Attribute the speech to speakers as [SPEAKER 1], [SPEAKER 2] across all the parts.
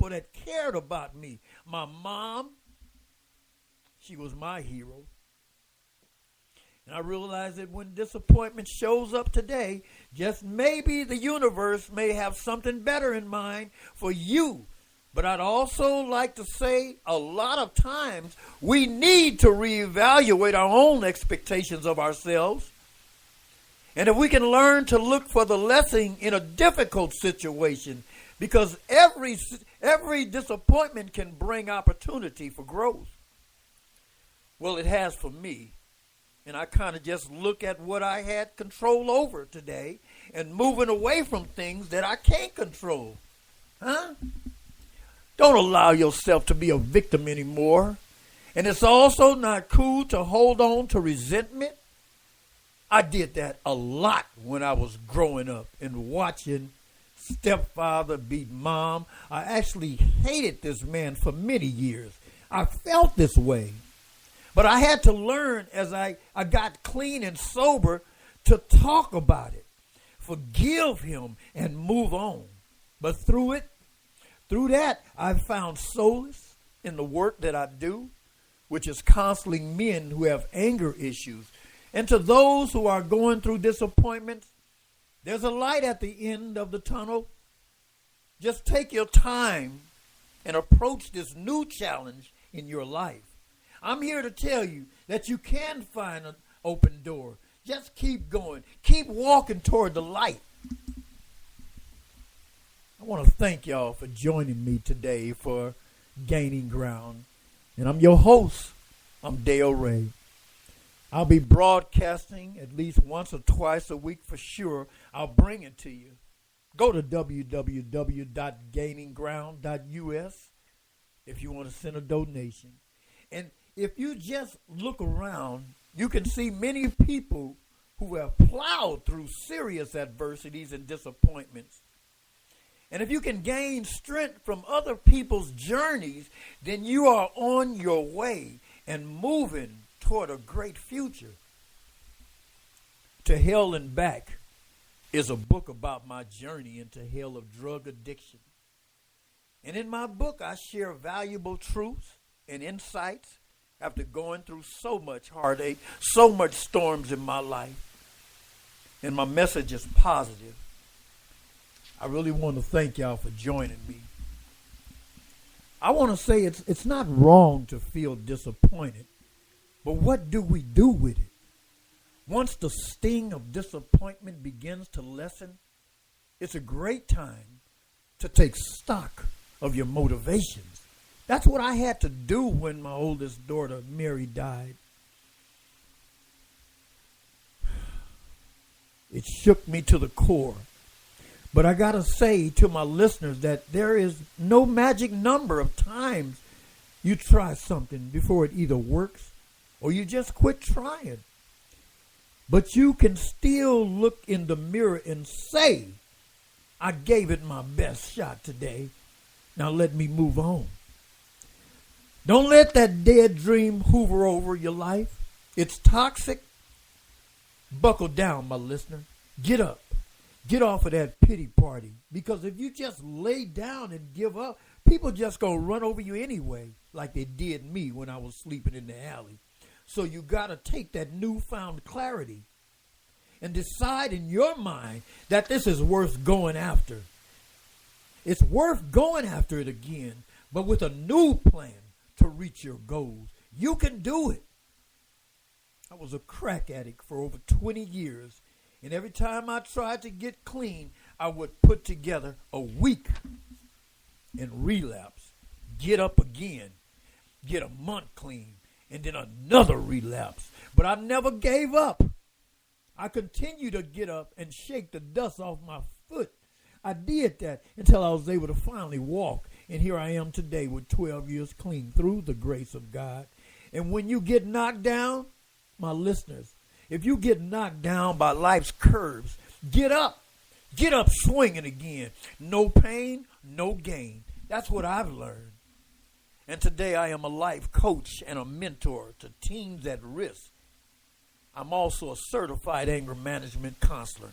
[SPEAKER 1] people that cared about me. My mom, she was my hero. And I realize that when disappointment shows up today, just maybe the universe may have something better in mind for you. But I'd also like to say a lot of times we need to reevaluate our own expectations of ourselves. And if we can learn to look for the lesson in a difficult situation, because every disappointment can bring opportunity for growth. Well, it has for me. And I kind of just look at what I had control over today and moving away from things that I can't control. Huh? Don't allow yourself to be a victim anymore. And it's also not cool to hold on to resentment. I did that a lot when I was growing up and watching stepfather beat mom. I actually hated this man for many years. I felt this way. But I had to learn as I got clean and sober to talk about it, forgive him, and move on. But through that, I found solace in the work that I do, which is counseling men who have anger issues. And to those who are going through disappointments, there's a light at the end of the tunnel. Just take your time and approach this new challenge in your life. I'm here to tell you that you can find an open door. Just keep going. Keep walking toward the light. I want to thank y'all for joining me today for Gaining Ground. And I'm your host. I'm Dale Ray. I'll be broadcasting at least once or twice a week for sure. I'll bring it to you. Go to www.gainingground.us if you want to send a donation. And if you just look around, you can see many people who have plowed through serious adversities and disappointments. And if you can gain strength from other people's journeys, then you are on your way and moving toward a great future. To Hell and Back is a book about my journey into hell of drug addiction. And in my book, I share valuable truths and insights after going through so much heartache, so much storms in my life. And my message is positive. I really want to thank y'all for joining me. I want to say it's not wrong to feel disappointed, but what do we do with it? Once the sting of disappointment begins to lessen, it's a great time to take stock of your motivations. That's what I had to do when my oldest daughter, Mary, died. It shook me to the core. But I got to say to my listeners that there is no magic number of times you try something before it either works or you just quit trying. But you can still look in the mirror and say, I gave it my best shot today. Now let me move on. Don't let that dead dream hoover over your life. It's toxic. Buckle down, my listener. Get up. Get off of that pity party. Because if you just lay down and give up, people just going to run over you anyway, like they did me when I was sleeping in the alley. So you got to take that newfound clarity and decide in your mind that this is worth going after. It's worth going after it again, but with a new plan to reach your goals. You can do it. I was a crack addict for over 20 years, and every time I tried to get clean, I would put together a week and relapse, get up again, get a month clean, and then another relapse. But I never gave up. I continued to get up and shake the dust off my foot. I did that until I was able to finally walk. And here I am today with 12 years clean through the grace of God. And when you get knocked down, my listeners, if you get knocked down by life's curves, get up. Get up swinging again. No pain, no gain. That's what I've learned. And today I am a life coach and a mentor to teens at risk. I'm also a certified anger management counselor.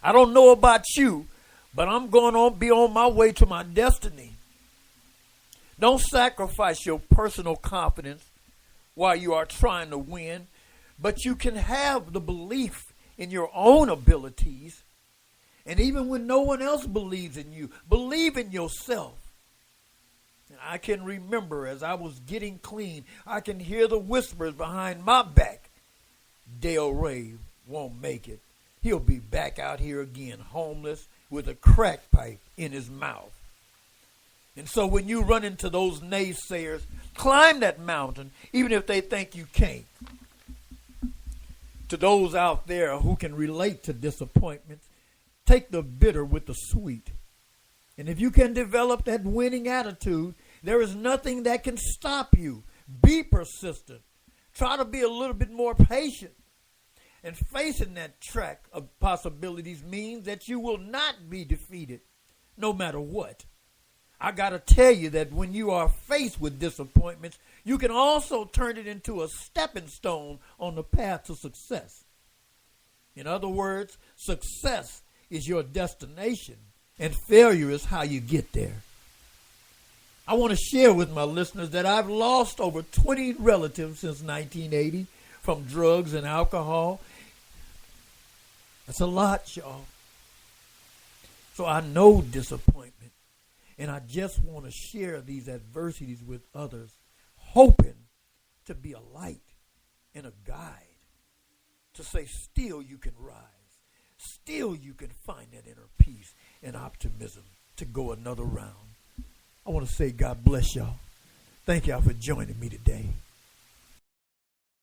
[SPEAKER 1] I don't know about you, but I'm going to be on my way to my destiny. Don't sacrifice your personal confidence while you are trying to win, but you can have the belief in your own abilities. And even when no one else believes in you, believe in yourself. And I can remember as I was getting clean, I can hear the whispers behind my back. Dale Ray won't make it. He'll be back out here again, homeless, with a crack pipe in his mouth. And so when you run into those naysayers, climb that mountain, even if they think you can't. To those out there who can relate to disappointments, take the bitter with the sweet. And if you can develop that winning attitude, there is nothing that can stop you. Be persistent. Try to be a little bit more patient. And facing that track of possibilities means that you will not be defeated, no matter what. I got to tell you that when you are faced with disappointments, you can also turn it into a stepping stone on the path to success. In other words, success is your destination, and failure is how you get there. I want to share with my listeners that I've lost over 20 relatives since 1980 from drugs and alcohol. That's a lot, y'all. So I know disappointment. And I just want to share these adversities with others, hoping to be a light and a guide, to say still you can rise, still you can find that inner peace and optimism to go another round. I want to say God bless y'all. Thank y'all for joining me today.